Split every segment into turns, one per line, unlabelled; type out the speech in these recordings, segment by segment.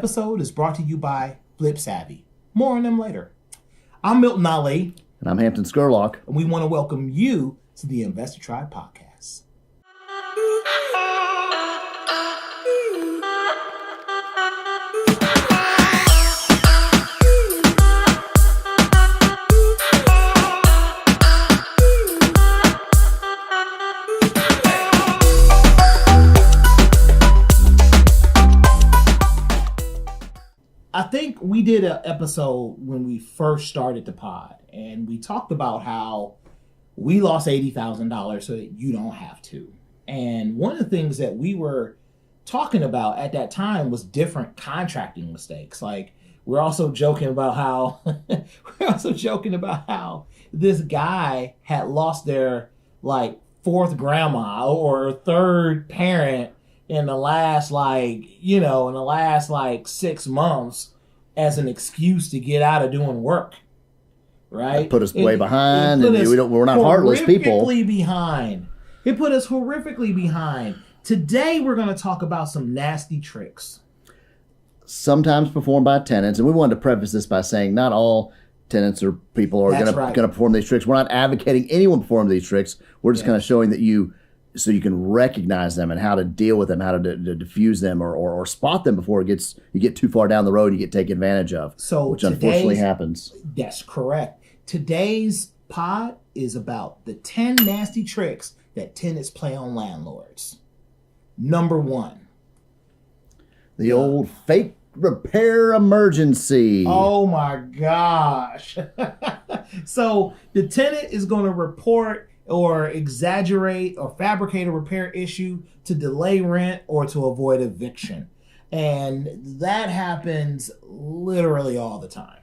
episode is brought to you by Flip Savvy. More on them later. I'm Milton Ali.
And I'm Hampton Scurlock.
And we want to welcome you to the Investor Tribe podcast. I think we did an episode when we first started the pod, and we talked about how we lost $80,000 so that you don't have to. And one of the things that we were talking about at that time was different contracting mistakes. Like, we're also joking about how this guy had lost their like fourth grandma or third parent in the last 6 months as an excuse to get out of doing work, right?
That put us way behind, and we're not heartless people.
It put us horrifically behind. Today, we're going to talk about some nasty tricks.
Sometimes performed by tenants, and we wanted to preface this by saying not all tenants or people are going to perform these tricks. We're not advocating anyone perform these tricks. We're just kind of showing that so you can recognize them and how to deal with them, how to diffuse them or spot them before you get too far down the road and you get taken advantage of, which unfortunately happens.
That's correct. Today's pod is about the 10 nasty tricks that tenants play on landlords. Number 1.
The old fake repair emergency.
Oh my gosh. So the tenant is going to report or exaggerate or fabricate a repair issue to delay rent or to avoid eviction. And that happens literally all the time.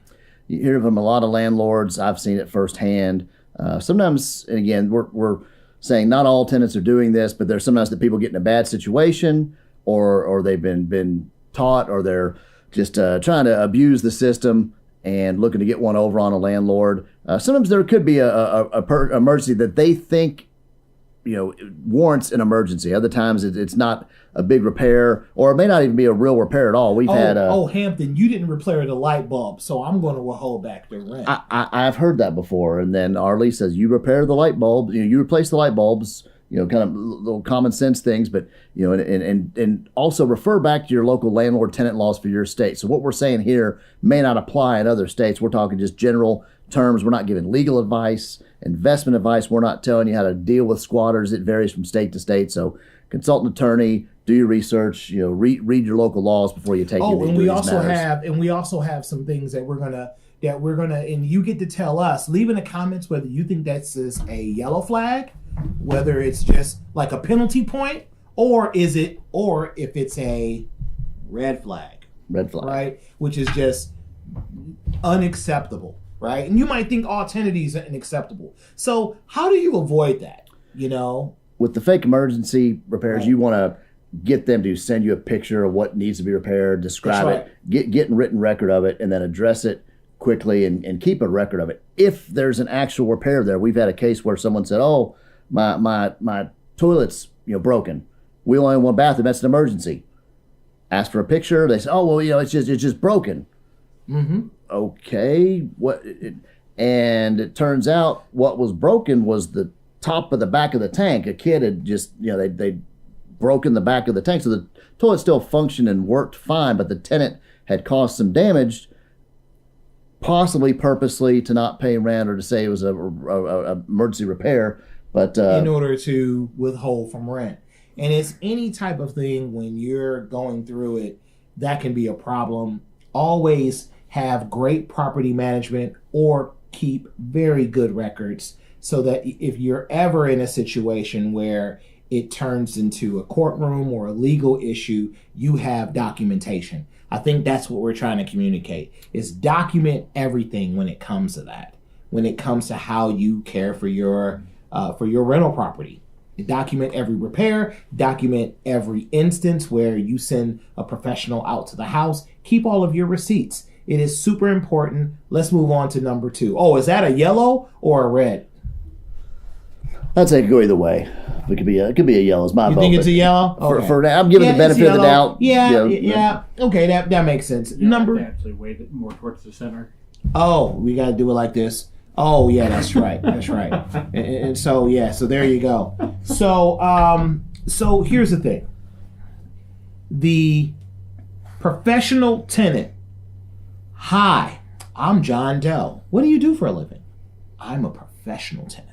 You hear from a lot of landlords. I've seen it firsthand. Sometimes, and again, we're saying not all tenants are doing this, but there's sometimes that people get in a bad situation or they've been taught or they're just trying to abuse the system and looking to get one over on a landlord. Sometimes there could be a emergency that they think, warrants an emergency. Other times it's not a big repair, or it may not even be a real repair at all.
Hampton, you didn't repair the light bulb, so I'm going to hold back the rent.
I've heard that before, and then our lease says you repair the light bulb, you replace the light bulbs. Kind of little common sense things, but and also refer back to your local landlord tenant laws for your state. So what we're saying here may not apply in other states. We're talking just general terms. We're not giving legal advice, investment advice. We're not telling you how to deal with squatters. It varies from state to state. So consult an attorney, do your research, read your local laws before you take.
And we also have some things that we're gonna, and you get to tell us. Leave in the comments whether you think that's a yellow flag, whether it's just like a penalty point, or if it's a red flag, right? Which is just unacceptable, right? And you might think all 10 of these are unacceptable. So how do you avoid that?
With the fake emergency repairs, you want to get them to send you a picture of what needs to be repaired, describe it, get a written record of it, and then address it quickly and keep a record of it. If there's an actual repair there, we've had a case where someone said, "Oh, my toilet's broken. We only have one bathroom. That's an emergency." Asked for a picture. They said, "Oh, well, it's just broken."
Mm-hmm.
Okay. What? And it turns out what was broken was the top of the back of the tank. A kid had just they'd broken the back of the tank, so the toilet still functioned and worked fine, but the tenant had caused some damage, possibly purposely to not pay rent or to say it was a emergency repair. But
in order to withhold from rent. And it's any type of thing when you're going through it that can be a problem. Always have great property management or keep very good records so that if you're ever in a situation where it turns into a courtroom or a legal issue, you have documentation. I think that's what we're trying to communicate, is document everything when it comes to that, when it comes to how you care for your rental property. Document every repair, document every instance where you send a professional out to the house. Keep all of your receipts. It is super important. Let's move on to number 2. Oh, is that a yellow or a red?
I'd say it could go either way. It could be a yellow. It's my vote.
You think it's a yellow?
Okay. For now, I'm giving the benefit of the doubt.
Yeah. Okay, that makes sense.
Number actually weight it more towards the center.
Oh, we got to do it like this. Oh, yeah, that's right. That's right. And so, yeah, so there you go. So here's the thing. The professional tenant. Hi, I'm John Doe. What do you do for a living? I'm a professional tenant.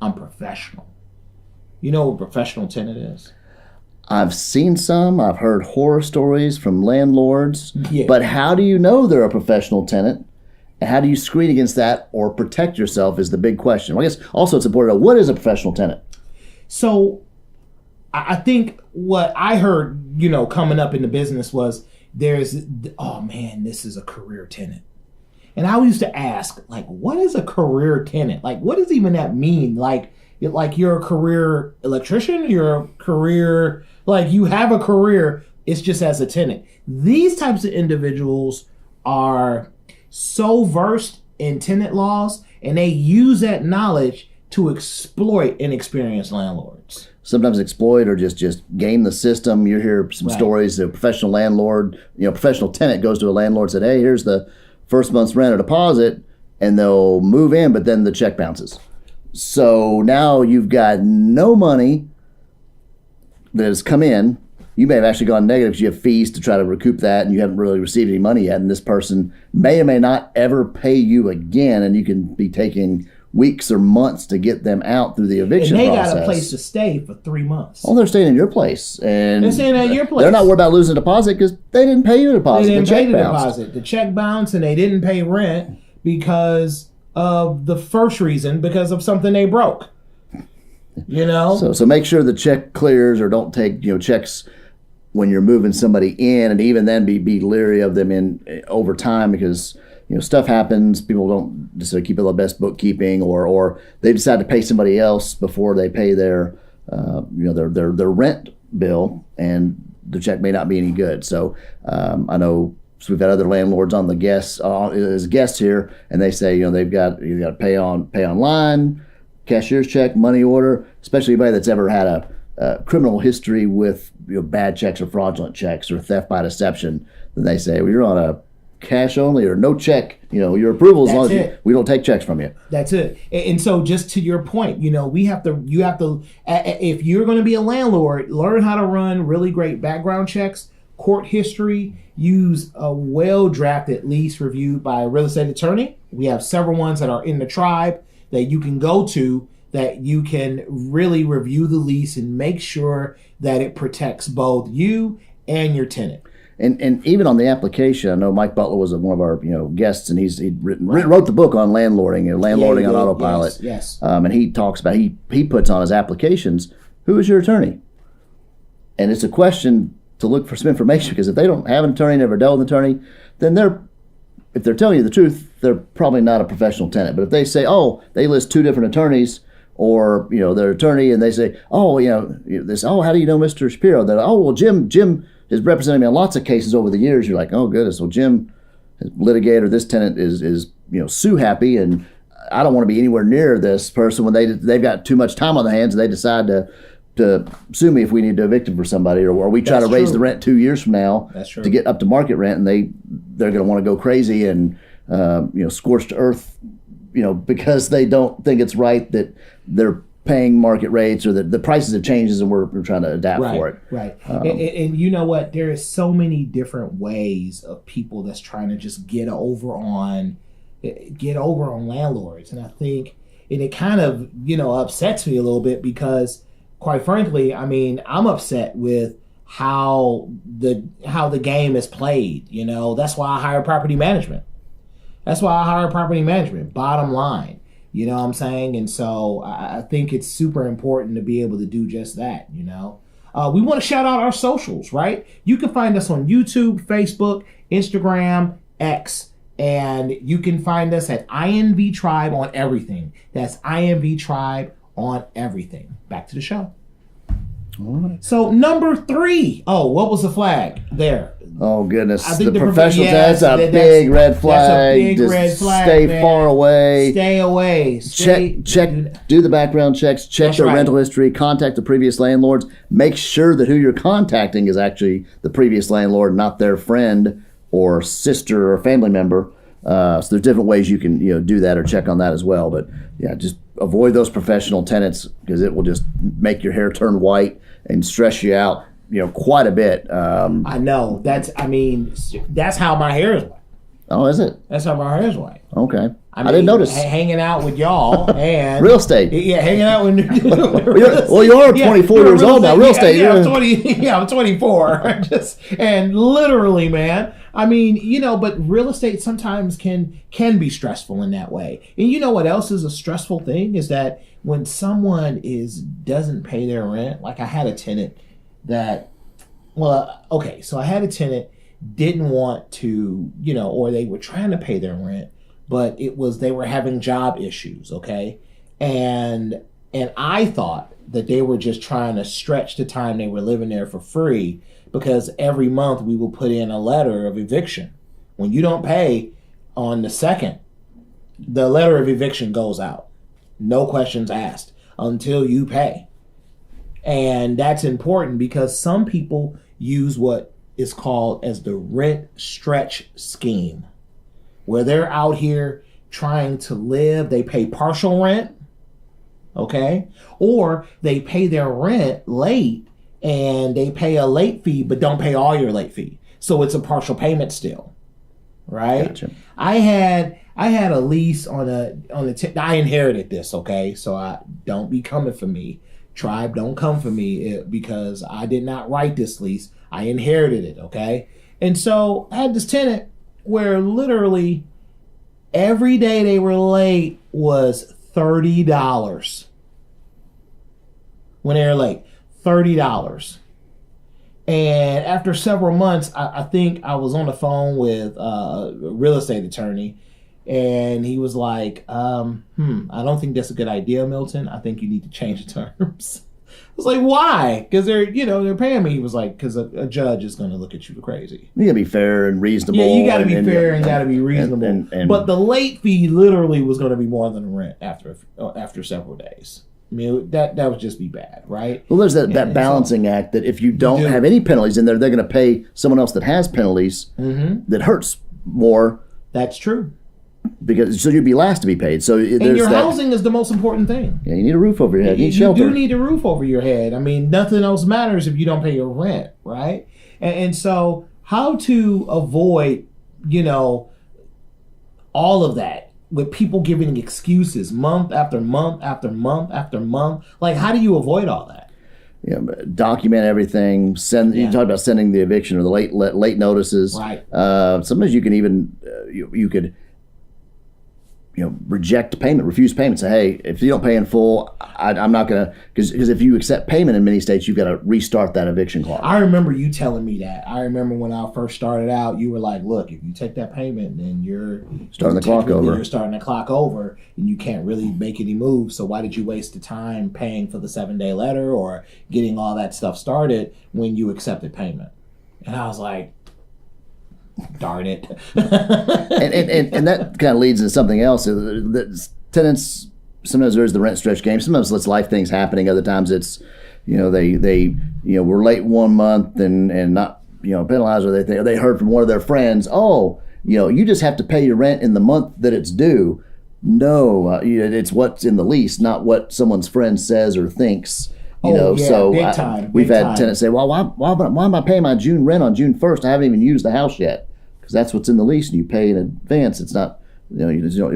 I'm professional. You know what a professional tenant is?
I've seen some. I've heard horror stories from landlords.
Yeah.
But how do you know they're a professional tenant? And how do you screen against that or protect yourself is the big question. Well, I guess also it's important to know, what is a professional tenant?
So I think what I heard, coming up in the business was this is a career tenant. And I used to ask, what is a career tenant? What does even that mean? You're a career electrician, you're a career, you have a career, it's just as a tenant. These types of individuals are so versed in tenant laws, and they use that knowledge to exploit inexperienced landlords.
Sometimes exploit or just game the system. You hear some stories of a professional landlord, professional tenant goes to a landlord and said, hey, here's the first month's rent or deposit, and they'll move in, but then the check bounces. So now you've got no money that has come in. You may have actually gone negative because you have fees to try to recoup that, and you haven't really received any money yet. And this person may or may not ever pay you again, and you can be taking weeks or months to get them out through the eviction process.
And they got a place to stay for 3 months.
Oh, they're staying in your place. And
they're staying at your place.
They're not worried about losing a deposit because they didn't pay you a deposit.
They didn't pay the deposit. The check bounced, and they didn't pay rent because of the first reason, because of something they broke.
So make sure the check clears, or don't take checks when you're moving somebody in, and even then be leery of them in over time, because stuff happens. People don't just keep the best bookkeeping, or they decide to pay somebody else before they pay their their rent bill, and the check may not be any good. So I know. So we've had other landlords on the guests as guests here, and they say they've got to pay online, cashier's check, money order. Especially anybody that's ever had a criminal history with bad checks or fraudulent checks or theft by deception. Then they say, well, you're on a cash only or no check. Your approval as long as we don't take checks from you.
That's it. And so just to your point, you have to if you're going to be a landlord, learn how to run really great background checks, court history. Use a well-drafted lease reviewed by a real estate attorney. We have several ones that are in the tribe that you can go to, that you can really review the lease and make sure that it protects both you and your tenant.
And even on the application, I know Mike Butler was one of our guests, and he wrote the book on landlording, landlording on autopilot.
Yes.
And he talks about he puts on his applications, who is your attorney? And it's a question to look for some information, because if they don't have an attorney, never dealt with an attorney, then if they're telling you the truth, they're probably not a professional tenant. But if they say, they list 2 different attorneys, or their attorney, and they say, how do you know Mr. Shapiro? They're Jim has represented me on lots of cases over the years. You're like, oh goodness, well Jim has litigated, or this tenant is sue happy, and I don't want to be anywhere near this person when they've got too much time on their hands and they decide to sue me if we need to evict them for somebody, or we try to raise the rent 2 years from now to get up to market rent, and they're going to want to go crazy and scorched earth, because they don't think it's right that they're paying market rates, or that the prices have changed and we're trying to adapt for it.
Right. And you know what? There is so many different ways of people that's trying to just get over on landlords, and I think it kind of upsets me a little bit, because quite frankly, I'm upset with how the game is played. That's why I hire property management. Bottom line, you know what I'm saying? And so I think it's super important to be able to do just that. We want to shout out our socials, right? You can find us on YouTube, Facebook, Instagram, X, and you can find us at INV Tribe on everything. That's INV Tribe on everything. Back to the show. So number 3. Oh, what was the flag there?
Oh goodness!
I think
The
the
professional
yes,
that's a
that's-
big red
that's a
flag.
big
Just
red flag,
stay
man.
far away.
Stay away.
Check. Do the background checks. Check
That's
their
right.
rental history. Contact the previous landlords. Make sure that who you're contacting is actually the previous landlord, not their friend or sister or family member. So there's different ways you can do that or check on that as well. But yeah, just avoid those professional tenants because it will just make your hair turn white and stress you out. Quite a bit.
I know. That's how my hair is white.
Oh, is it?
That's how my hair is white.
Okay. I
mean,
didn't notice.
Hanging out with y'all and
Real estate.
Yeah, hanging out with.
Well, you are 24 years old now. Real estate.
Yeah, I'm 20. Yeah, I'm 24. And literally, man. I mean, but real estate sometimes can be stressful in that way. And you know what else is a stressful thing is that when someone doesn't pay their rent. Like I had a tenant that, so I had a tenant didn't want to, or they were trying to pay their rent, but they were having job issues, okay? And I thought that they were just trying to stretch the time they were living there for free because every month we will put in a letter of eviction. When you don't pay on the 2nd, the letter of eviction goes out. No questions asked until you pay. And that's important because some people use what is called as the rent stretch scheme, where they're out here trying to live. They pay partial rent, okay? Or they pay their rent late and they pay a late fee but don't pay all your late fee. So it's a partial payment still, right?
Gotcha.
I had a lease on I inherited this, okay? So don't be coming for me. Tribe, don't come for me because I did not write this lease. I inherited it, okay? And so I had this tenant where literally every day they were late was $30. When they were late, $30. And after several months, I think I was on the phone with a real estate attorney, and he was like, I don't think that's a good idea, Milton. I think you need to change the terms. I was like, why? Because they're paying me. He was like, because a judge is going to look at you crazy.
You gotta be fair and reasonable.
Yeah, you got to be fair and got to be reasonable. But the late fee literally was going to be more than the rent after several days. I mean, that would just be bad, right?
Well, there's that balancing act that if you don't have any penalties in there, they're going to pay someone else that has penalties that hurts more.
That's true.
So you'd be last to be paid. So
and your housing is the most important thing.
Yeah, you need a roof over your head. You need shelter.
You do need a roof over your head. I mean, nothing else matters if you don't pay your rent, right? And so how to avoid, all of that with people giving excuses month after month after month after month. Like, how do you avoid all that?
Yeah, document everything. You talk about sending the eviction or the late notices.
Right.
Sometimes you can even you could reject payment, refuse payment. Say, hey, if you don't pay in full, I'm not gonna, because if you accept payment in many states, you've got to restart that eviction clock.
I remember you telling me that. I remember when I first started out, you were like, look, if you take that payment, then you're
starting the clock over.
You're starting the clock over, and you can't really make any moves. So why did you waste the time paying for the 7-day letter or getting all that stuff started when you accepted payment? And I was like, darn it.
and that kind of leads into something else. The tenants, sometimes there's the rent stretch game. Sometimes it's life things happening. Other times it's, they were late 1 month and not, penalized, or they heard from one of their friends, you just have to pay your rent in the month that it's due. No, it's what's in the lease, not what someone's friend says or thinks.
Big time.
We've had tenants say, well, why am I paying my June rent on June 1st? I haven't even used the house yet. Because that's what's in the lease, and you pay in advance. It's not, you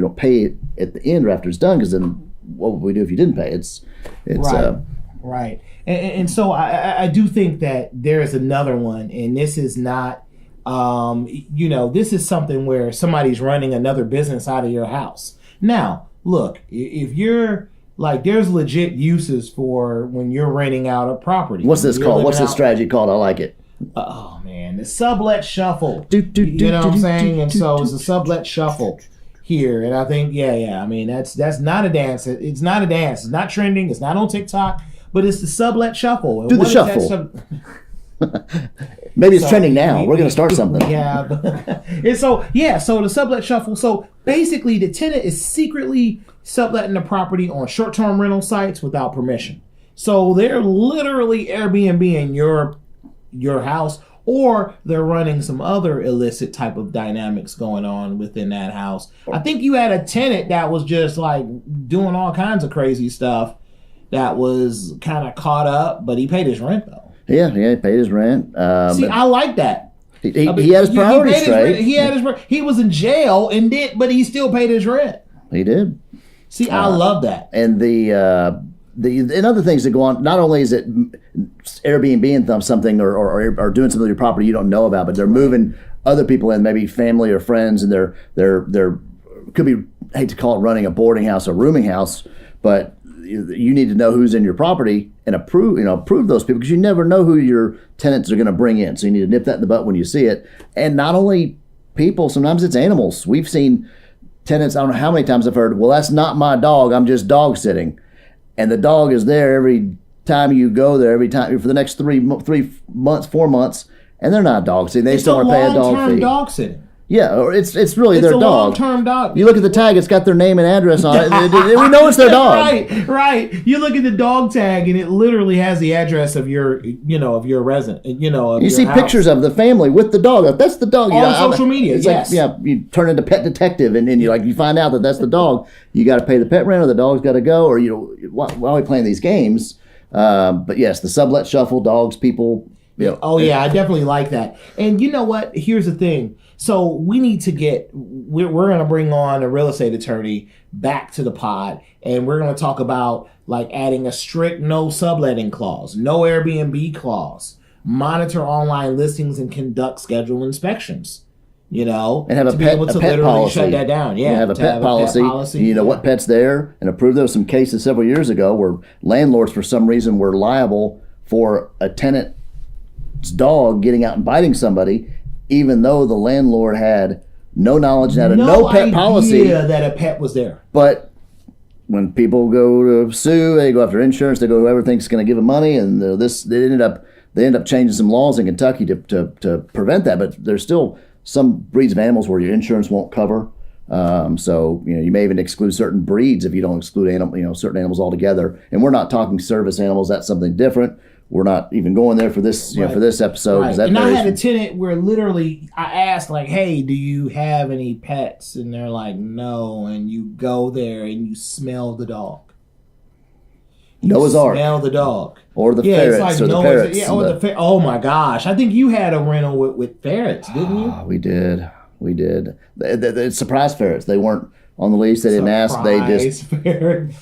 don't pay it at the end or after it's done, because then what would we do if you didn't pay? It's
right. Right. And so I do think that there is another one, and this is not, this is something where somebody's running another business out of your house. Now, look, if you're, like, there's legit uses for when you're renting out a property.
What's this called? What's this strategy called? I like it.
Oh, man. The sublet shuffle. You know what I'm saying? And so it's a sublet shuffle here. And I think, I mean, that's not a dance. It's not a dance. It's not trending. It's not on TikTok. but it's the sublet shuffle. And
Do the
what is that
shuffle. Maybe it's trending now. We're going to start something.
Yeah. And so the sublet shuffle. So basically, the tenant is secretly subletting the property on short-term rental sites without permission. So they're literally Airbnb-ing your house, or they're running some other illicit type of dynamics going on within that house. I think you had a tenant that was just like doing all kinds of crazy stuff that was kind of caught up, but he paid his rent though. Yeah,
he paid his rent.
See, I like that.
He had his priorities straight.
He had his rent. He was in jail but he still paid his rent.
He did.
See, I love that.
And and other things that go on, not only is it Airbnb something or doing something with your property you don't know about, but they're moving other people in, maybe family or friends, and they're could be, I hate to call it running a boarding house or rooming house, but you need to know who's in your property and approve those people, because you never know who your tenants are going to bring in. So you need to nip that in the butt when you see it. And not only people, sometimes it's animals. We've seen tenants, I don't know how many times I've heard, well, that's not my dog, I'm just dog sitting. And the dog is there every time you go there, every time for the next 3 months, 4 months, and they're not dog sitting. They still want to pay a dog fee.
Dog sitting.
Yeah, or it's really their dog.
It's a long-term dog.
You look at the tag; it's got their name and address on it. We know it's their dog.
Right. You look at the dog tag, and it literally has the address of your resident.
You see pictures of the family with the dog. That's the dog.
On social media, yes.
Like, you turn into pet detective, and then you find out that that's the dog. You got to pay the pet rent, or the dog's got to go, or why are we playing these games? But yes, the sublet shuffle, dogs, people.
Oh yeah, I definitely like that. And you know what? Here's the thing. So we need to we're going to bring on a real estate attorney back to the pod, and we're going to talk about like adding a strict no subletting clause, no Airbnb clause, monitor online listings, and conduct scheduled inspections. And
have
to be able to literally policy. Shut that down. Yeah,
have a pet policy. You know what pet's there, and approve. There was some cases several years ago where landlords, for some reason, were liable for a tenant's dog getting out and biting somebody, even though the landlord had no knowledge and had no pet policy.
That a pet was there.
But when people go to sue, they go after insurance, they go whoever thinks going to give them money, and they end up changing some laws in Kentucky to prevent that. But there's still some breeds of animals where your insurance won't cover. So you may even exclude certain breeds if you don't exclude certain animals altogether. And we're not talking service animals. That's something different. We're not even going there for this, for this episode.
Right. And I had a tenant where literally I asked, like, hey, do you have any pets? And they're like, no. And you go there and you smell the dog.
Noah's Ark.
Smell the dog.
Or the ferrets. Or the parrots.
Yeah, oh my gosh. I think you had a rental with ferrets, didn't you?
We did. The surprise ferrets. They weren't on the lease. They didn't ask. They just.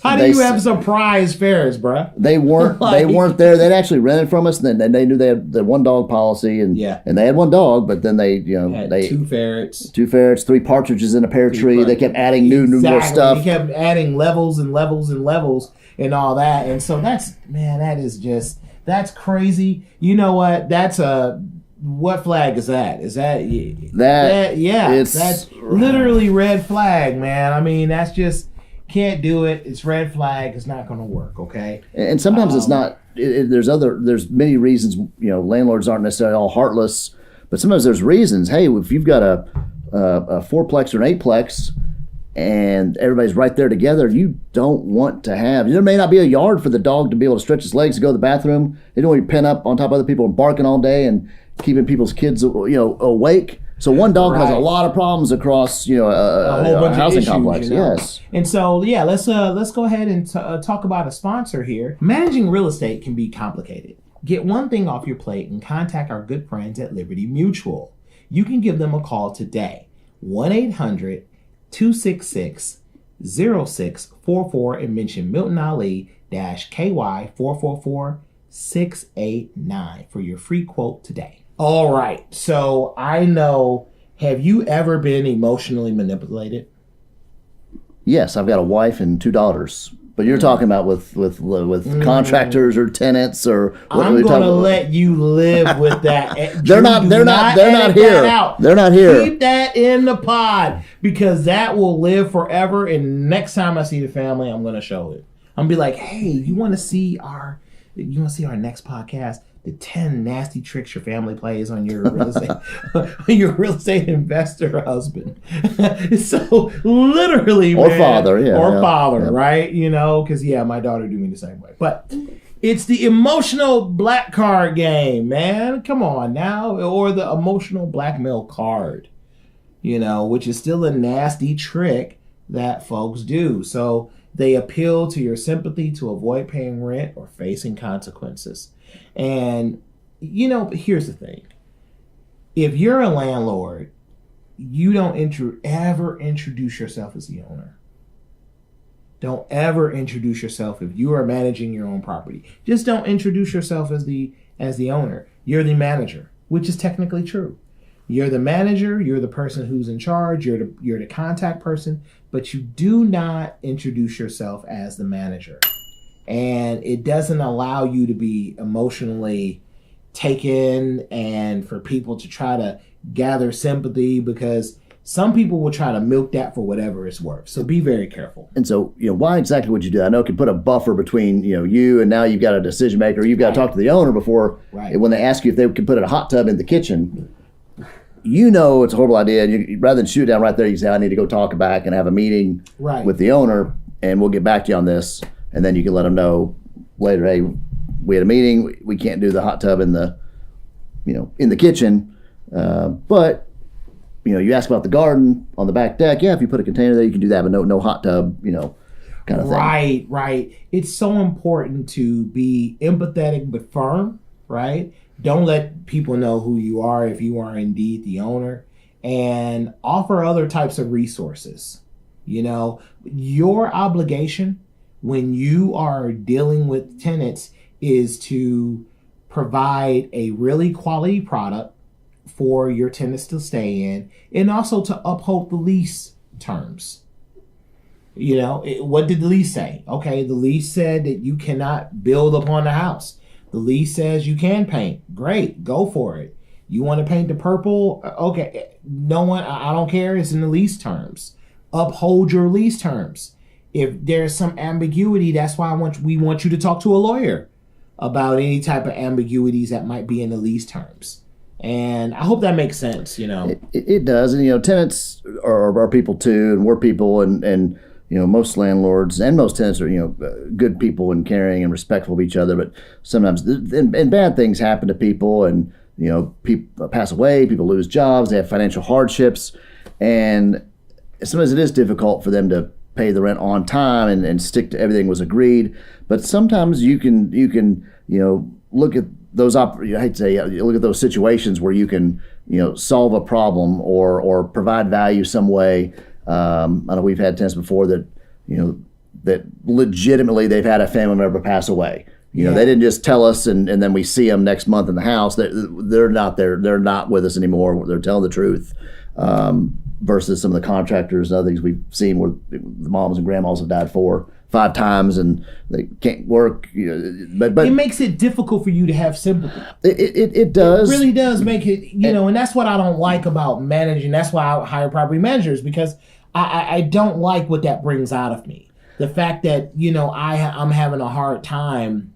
How do you have surprise ferrets, bruh?
They weren't. They weren't there. They'd actually rented from us, and then they knew they had the one dog policy, and they had one dog, but then they
had two ferrets,
3 partridges in a pear tree. They kept adding new more stuff.
They kept adding levels and levels and levels and all that, and so that's crazy. You know what? What flag is that? Is that that's literally red flag, man. I mean, that's just can't do it. It's red flag. It's not going to work. Okay.
And sometimes it's not. There's many reasons. Landlords aren't necessarily all heartless, but sometimes there's reasons. Hey, if you've got a 4-plex or an 8-plex, and everybody's right there together, you don't want to have. There may not be a yard for the dog to be able to stretch his legs to go to the bathroom. They don't want you pin up on top of other people and barking all day and keeping people's kids, awake. So one dog has a lot of problems across, a whole bunch housing of issues, complex. Yes.
And so, let's go ahead and talk about a sponsor here. Managing real estate can be complicated. Get one thing off your plate and contact our good friends at Liberty Mutual. You can give them a call today. 1-800-266-0644 and mention Milton Ali -KY 444689 for your free quote today. All right. So I know, have you ever been emotionally manipulated?
Yes, I've got a wife and 2 daughters. But you're talking about with contractors or tenants or what
I'm going to let you live with that.
They're not here. They're not here.
Keep that in the pod because that will live forever. And next time I see the family, I'm going to show it. I'm going to be like, hey, you want to see our You want to see our next podcast? The 10 nasty tricks your family plays on your real estate, on your real estate investor husband. So literally,
or
man,
father,
father, right? You know, because my daughter do me the same way. But it's the emotional black card game, man. Come on now, or the emotional blackmail card, you know, which is still a nasty trick that folks do. So they appeal to your sympathy to avoid paying rent or facing consequences. And, you know, but here's the thing. If you're a landlord, you don't ever introduce yourself as the owner. Don't ever introduce yourself if you are managing your own property. Just don't introduce yourself as the owner. You're the manager, which is technically true. You're the manager, you're the person who's in charge, you're the contact person, but you do not introduce yourself as the manager. And it doesn't allow you to be emotionally taken and for people to try to gather sympathy, because some people will try to milk that for whatever it's worth. So be very careful.
And so, you know, why exactly would you do that? I know it can put a buffer between, you know, you and now you've got a decision maker. You've got to talk to the owner before, when they ask you if they can put a hot tub in the kitchen. You know it's a horrible idea. And rather than shoot it down right there, you say, I need to go talk back and have a meeting with the owner, and we'll get back to you on this. And then you can let them know later, hey, we had a meeting. We can't do the hot tub in the, you know, in the kitchen. But, you know, you ask about the garden on the back deck. Yeah, if you put a container there, you can do that, but no hot tub, you know, kind of thing.
Right. It's so important to be empathetic but firm, right? Don't let people know who you are if you are indeed the owner, and offer other types of resources. You know, your obligation when you are dealing with tenants is to provide a really quality product for your tenants to stay in, and also to uphold the lease terms. You know, what did the lease say? Okay, the lease said that you cannot build upon the house. The lease says you can paint. Great, go for it. You want to paint the purple? Okay, I don't care. It's in the lease terms. Uphold your lease terms. If there's some ambiguity, that's why we want you to talk to a lawyer about any type of ambiguities that might be in the lease terms. And I hope that makes sense, you know.
It does. And, you know, tenants are people too, and we're people, and you know, most landlords and most tenants are, you know, good people and caring and respectful of each other. But sometimes and bad things happen to people, and, you know, people pass away, people lose jobs, they have financial hardships. And sometimes it is difficult for them to pay the rent on time and stick to everything was agreed. But sometimes you can you know, look at those I hate to say, look at those situations where you can, you know, solve a problem or provide value some way. I know we've had tenants before that, you know, that legitimately they've had a family member pass away. You know, they didn't just tell us and then we see them next month in the house. They're not there. They're not with us anymore. They're telling the truth. Versus some of the contractors and other things we've seen where the moms and grandmas have died 4-5 times and they can't work. You know, but
it makes it difficult for you to have sympathy.
It does.
It really does make it, you know, and that's what I don't like about managing. That's why I hire property managers, because I don't like what that brings out of me. The fact that, you know, I'm having a hard time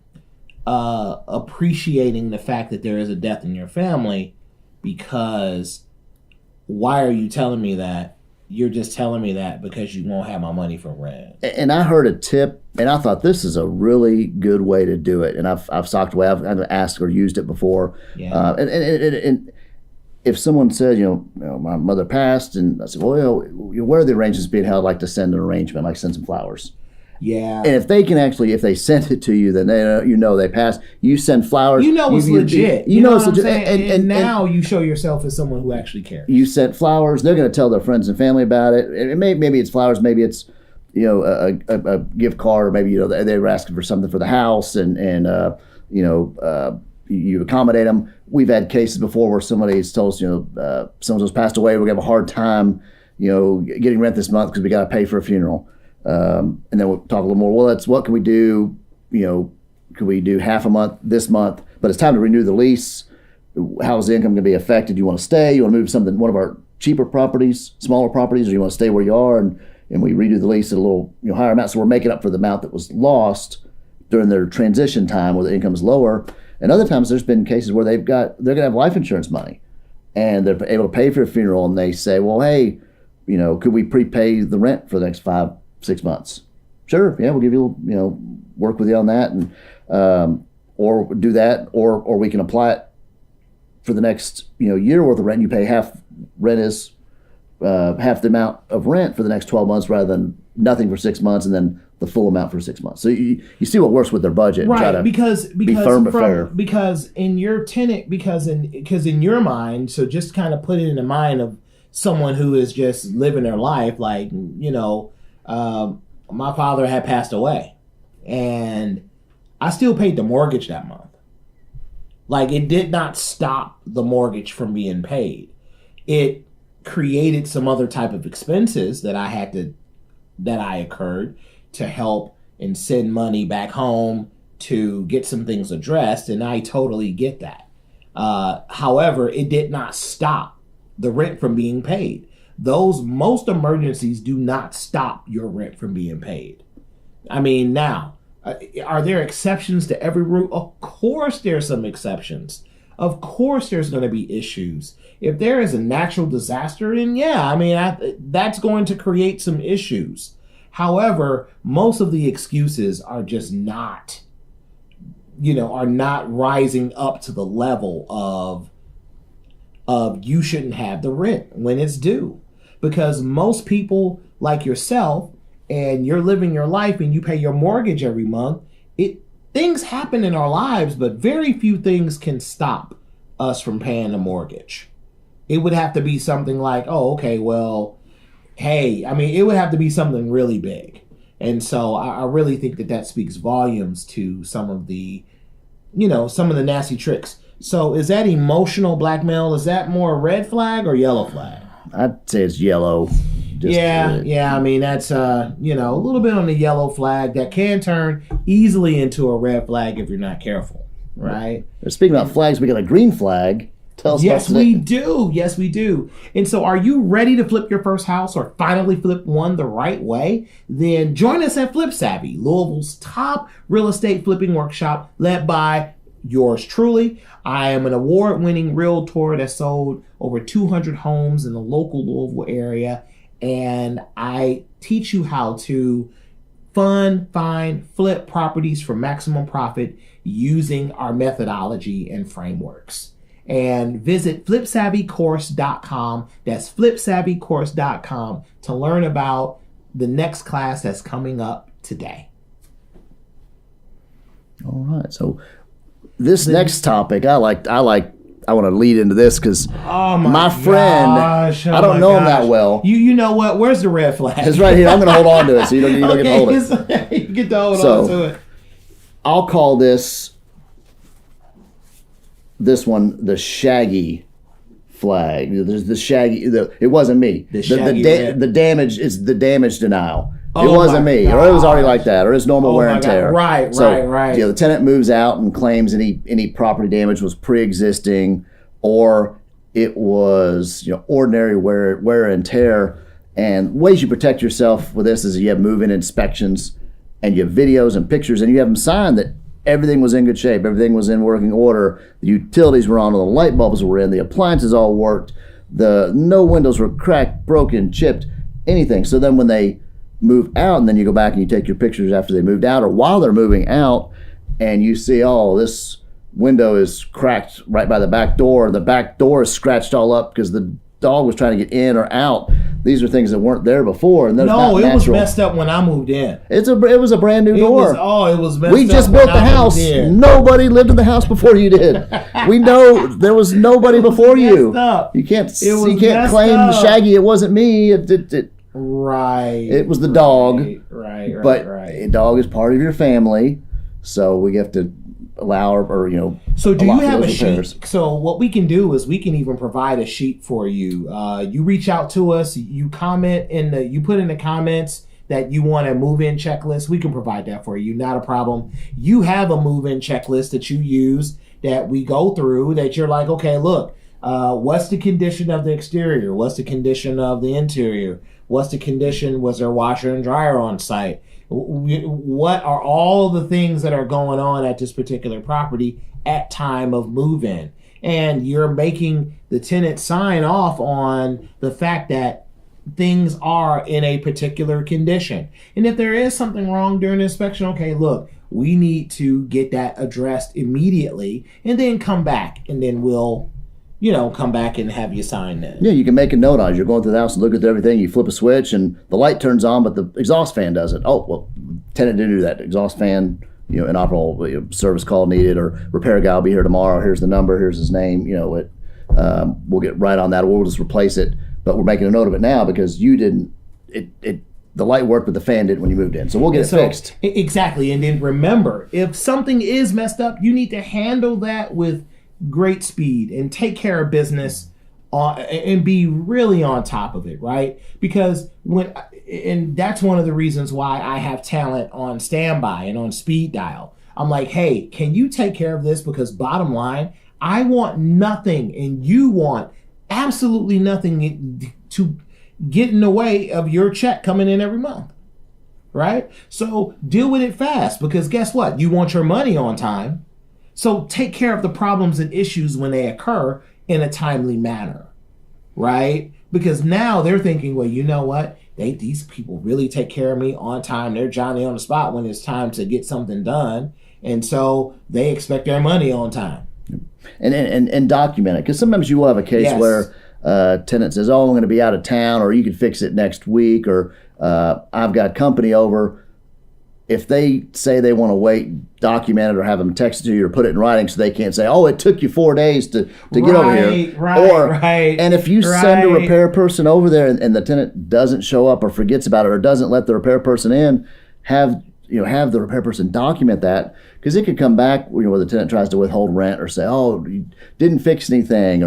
appreciating the fact that there is a death in your family, because why are you telling me that? You're just telling me that because you won't have my money for rent. And
I heard a tip, and I thought this is a really good way to do it. And I've socked away. I've asked or used it before. Yeah. And if someone said, you know, my mother passed, and I said, well, you know, where are the arrangements being held? I'd like to send an arrangement, I'd like to send some flowers. Yeah. And if they can actually, if they sent it to you, then they, you know, they passed. You send flowers.
You know it's legit. You know it's legit. And now you show yourself as someone who actually cares.
You sent flowers. They're going to tell their friends and family about it. And maybe it's flowers. Maybe it's, you know, a gift card, or maybe, you know, they were asking for something for the house, and you know, you accommodate them. We've had cases before where somebody's told us, you know, someone who's passed away, we're going to have a hard time, you know, getting rent this month because we got to pay for a funeral. And then we'll talk a little more. Well, what can we do? You know, can we do half a month this month? But it's time to renew the lease. How's the income going to be affected? Do you want to stay? You want to move to one of our cheaper properties, smaller properties, or you want to stay where you are? And we redo the lease at a little, you know, higher amount. So we're making up for the amount that was lost during their transition time where the income's lower. And other times there's been cases where they're going to have life insurance money and they're able to pay for a funeral, and they say, well, hey, could we prepay the rent for the next 5-6 months? Sure. Yeah. We'll give you, work with you on that, and, or do that, or we can apply it for the next, year worth of rent. You pay half the amount of rent for the next 12 months rather than nothing for 6 months and then the full amount for 6 months. So you see what works with their budget.
Right,
and try to
because
be firm but fair.
Because in your tenant, because in your mind, so just kind of put it in the mind of someone who is just living their life, like, my father had passed away and I still paid the mortgage that month. Like, it did not stop the mortgage from being paid. It created some other type of expenses that I incurred to help and send money back home to get some things addressed, and I totally get that. However, it did not stop the rent from being paid. Most emergencies do not stop your rent from being paid. I mean, now, are there exceptions to every rule? Of course there's some exceptions. Of course there's going to be issues. If there is a natural disaster, then that's going to create some issues. However, most of the excuses are just not, are not rising up to the level of you shouldn't have the rent when it's due. Because most people like yourself, and you're living your life and you pay your mortgage every month, things happen in our lives, but very few things can stop us from paying the mortgage. It would have to be something like, oh, okay, well, hey, it would have to be something really big. And so I really think that speaks volumes to some of the nasty tricks. So is that emotional blackmail? Is that more red flag or yellow flag?
I'd say it's yellow.
That's a little bit on the yellow flag that can turn easily into a red flag if you're not careful, right?
Speaking about flags, we got a green flag. Tell us
Yes, we do. Yes, we do. And so are you ready to flip your first house or finally flip one the right way? Then join us at Flip Savvy, Louisville's top real estate flipping workshop, led by yours truly. I am an award-winning realtor that sold over 200 homes in the local Louisville area, and I teach you how to find, flip properties for maximum profit using our methodology and frameworks. And visit flipsavvycourse.com. That's flipsavvycourse.com to learn about the next class that's coming up today.
All right. So this next topic, I want to lead into this because my friend, I don't know him that well.
You know what? Where's the red flag?
It's right here. I'm going to hold on to it so you don't get to hold it.
You get to hold on to it.
I'll call this one the shaggy flag. There's the shaggy. It wasn't me. The damage is the damage denial. It wasn't me, or it was already like that, or it's normal wear and tear.
Right.
The tenant moves out and claims any property damage was pre-existing, or it was ordinary wear and tear. And ways you protect yourself with this is you have move-in inspections, and you have videos and pictures, and you have them sign that everything was in good shape, everything was in working order, the utilities were on, the light bulbs were in, the appliances all worked, no windows were cracked, broken, chipped, anything. So then when they move out, and then you go back and you take your pictures after they moved out or while they're moving out, and you see, this window is cracked right by the back door is scratched all up because the dog was trying to get in or out. These are things that weren't there before, and
it was messed up when I moved in.
It was a brand new door.
It was messed up.
We just built the house. Nobody lived in the house before you did. We know there was nobody before you. You can't claim Shaggy. It wasn't me.
Right.
It was the dog.
Right.
But a dog is part of your family, so we have to allow
So do you have a sheet? So what we can do is we can even provide a sheet for you. You reach out to us. You comment you put in the comments that you want a move-in checklist. We can provide that for you. Not a problem. You have a move-in checklist that you use that we go through that you're like, okay, look, What's the condition of the exterior? What's the condition of the interior? What's the condition? Was there washer and dryer on site? What are all the things that are going on at this particular property at time of move-in? And you're making the tenant sign off on the fact that things are in a particular condition. And if there is something wrong during the inspection, okay, look, we need to get that addressed immediately and then come back, and then we'll, come back and have you sign that.
Yeah, you can make a note on it. You're going through the house and look at everything. You flip a switch and the light turns on, but the exhaust fan doesn't. Oh, well, tenant didn't do that. Exhaust fan, inoperable, service call needed, or repair guy will be here tomorrow. Here's the number. Here's his name. We'll get right on that. Or we'll just replace it. But we're making a note of it now because you didn't. The light worked, but the fan didn't when you moved in. So we'll get it fixed.
Exactly. And then remember, if something is messed up, you need to handle that with great speed and take care of business and be really on top of it, right? Because and that's one of the reasons why I have talent on standby and on speed dial. I'm like, hey, can you take care of this? Because bottom line, I want nothing and you want absolutely nothing to get in the way of your check coming in every month, right? So deal with it fast, because guess what? You want your money on time. So take care of the problems and issues when they occur in a timely manner, right? Because now they're thinking, well, you know what? These people really take care of me on time. They're Johnny on the spot when it's time to get something done. And so they expect their money on time.
And document it. Because sometimes you will have a case where tenant says, oh, I'm going to be out of town, or you can fix it next week, or I've got company over. If they say they want to wait, document it, or have them text it to you or put it in writing so they can't say, oh, it took you 4 days to get over here.
Right.
And if you send a repair person over there and the tenant doesn't show up or forgets about it or doesn't let the repair person in, have the repair person document that, because it could come back where the tenant tries to withhold rent or say, oh, you didn't fix anything,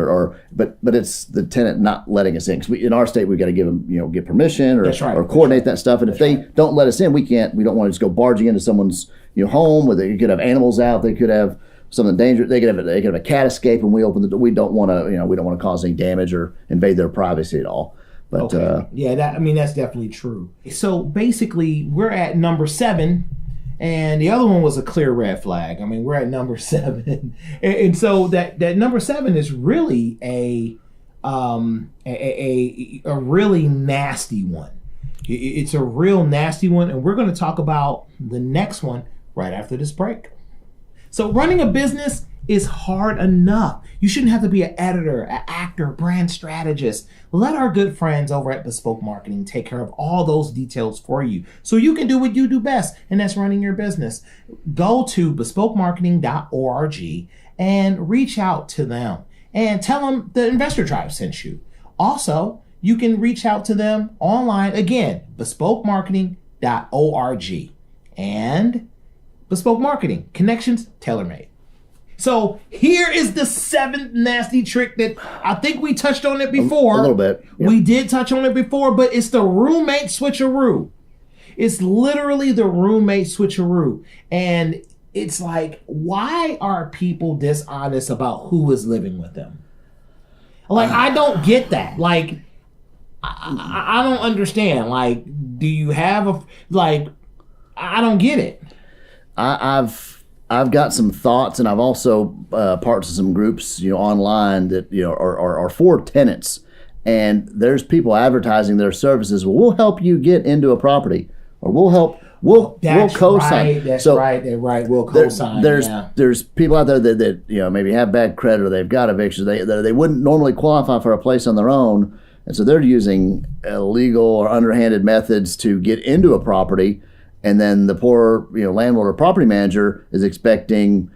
but it's the tenant not letting us in. Because in our state, we've got to give them, get permission or coordinate that stuff. And if they don't let us in, we don't want to just go barging into someone's home where they could have animals out. They could have something dangerous. They could have a cat escape when we open the door. We don't want to cause any damage or invade their privacy at all. But
that's definitely true. So basically, we're at number 7, and the other one was a clear red flag. I mean, we're at number 7, and so that number 7 is really a really nasty one. It's a real nasty one, and we're going to talk about the next one right after this break. So running a business is hard enough. You shouldn't have to be an editor, an actor, brand strategist. Let our good friends over at Bespoke Marketing take care of all those details for you so you can do what you do best, and that's running your business. Go to bespokemarketing.org and reach out to them and tell them the Investor Tribe sent you. Also, you can reach out to them online. Again, bespokemarketing.org. And Bespoke Marketing, connections tailor-made. So here is the 7th nasty trick that I think we touched on it before.
A little bit. Yep.
We did touch on it before, but it's the roommate switcheroo. It's literally the roommate switcheroo. And it's like, why are people dishonest about who is living with them? Like, I don't get that. Like, I don't understand. Like, do you have I don't get it.
I've got some thoughts, and I've also parts of some groups, online that are for tenants, and there's people advertising their services. Well, we'll help you get into a property, or we'll co-sign.
That's right. We'll co-sign.
There's people out there that maybe have bad credit or they've got evictions. They wouldn't normally qualify for a place on their own, and so they're using illegal or underhanded methods to get into a property. And then the poor, landlord or property manager is expecting,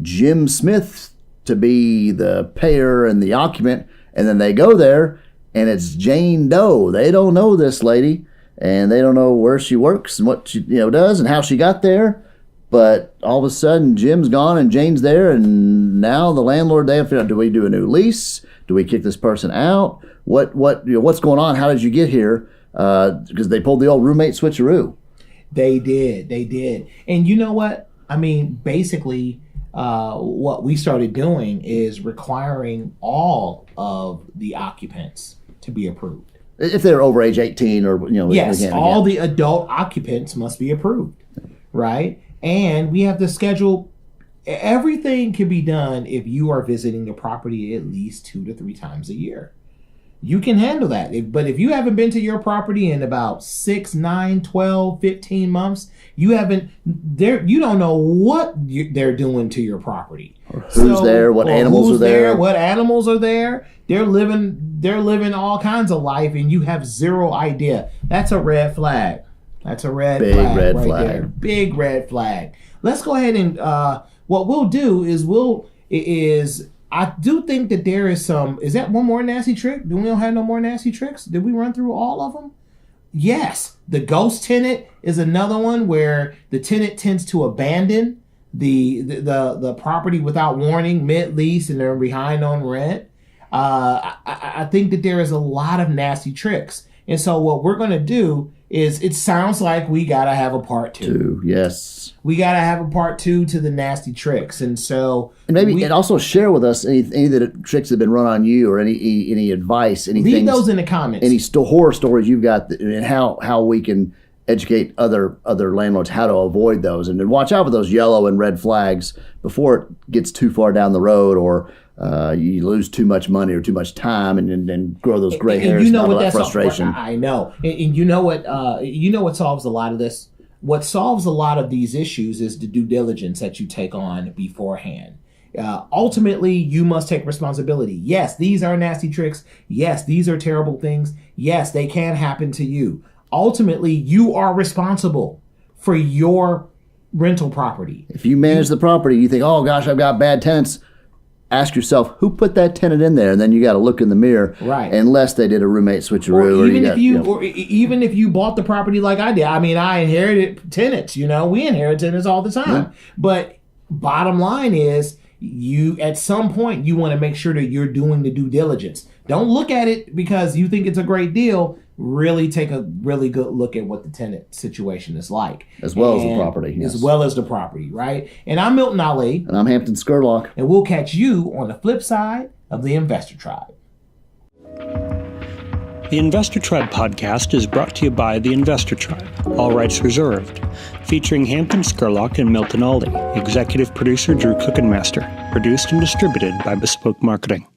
Jim Smith to be the payer and the occupant. And then they go there and it's Jane Doe. They don't know this lady and they don't know where she works and what she, does and how she got there. But all of a sudden Jim's gone and Jane's there. And now the landlord, they have to figure out, do we do a new lease? Do we kick this person out? What's going on? How did you get here? Because they pulled the old roommate switcheroo.
They did. And you know what? I mean, basically, what we started doing is requiring all of the occupants to be approved.
If they're over age 18 or,
Yes,
again.
all the adult occupants must be approved, right? And we have to schedule. Everything can be done if you are visiting the property at least 2 to 3 times a year. You can handle that. But if you haven't been to your property in about 6, 9, 12, 15 months, you don't know what they're doing to your property.
Or who's there, what animals are there.
What animals are there. They're living all kinds of life, and you have zero idea. That's a red flag. That's a
Big red flag.
there. Big red flag. Let's go ahead and what we'll do is I do think that there is some. Is that one more nasty trick? Do we don't have no more nasty tricks? Did we run through all of them? Yes. The ghost tenant is another one where the tenant tends to abandon the property without warning mid-lease, and they're behind on rent. I think that there is a lot of nasty tricks. And so what we're going to do is, it sounds like we got to have a part 2.
Yes.
We got to have a part 2 to the nasty tricks. And so...
And maybe and also share with us any of the tricks that have been run on you, or any advice, anything.
Leave those in the comments.
Any horror stories you've got, and how we can educate other landlords how to avoid those. And then watch out for those yellow and red flags before it gets too far down the road, or you lose too much money or too much time, and then grow those gray hairs and all that frustration.
I know. And you know what solves a lot of this? What solves a lot of these issues is the due diligence that you take on beforehand. Ultimately, you must take responsibility. Yes, these are nasty tricks. Yes, these are terrible things. Yes, they can happen to you. Ultimately, you are responsible for your rental property.
If you manage the property, you think, oh gosh, I've got bad tenants. Ask yourself, who put that tenant in there? And then you got to look in the mirror,
right?
Unless they did a roommate switcheroo,
or even if you bought the property like I did. I mean, I inherited tenants. We inherit tenants all the time. Mm-hmm. But bottom line is, you at some point you want to make sure that you're doing the due diligence. Don't look at it because you think it's a great deal. Really take a really good look at what the tenant situation is like.
As well as the property.
Yes. As well as the property, right? And I'm Milton Ali.
And I'm Hampton Scurlock.
And we'll catch you on the flip side of the Investor Tribe.
The Investor Tribe podcast is brought to you by the Investor Tribe, all rights reserved, featuring Hampton Scurlock and Milton Ali, executive producer Drew Cookenmaster, produced and distributed by Bespoke Marketing.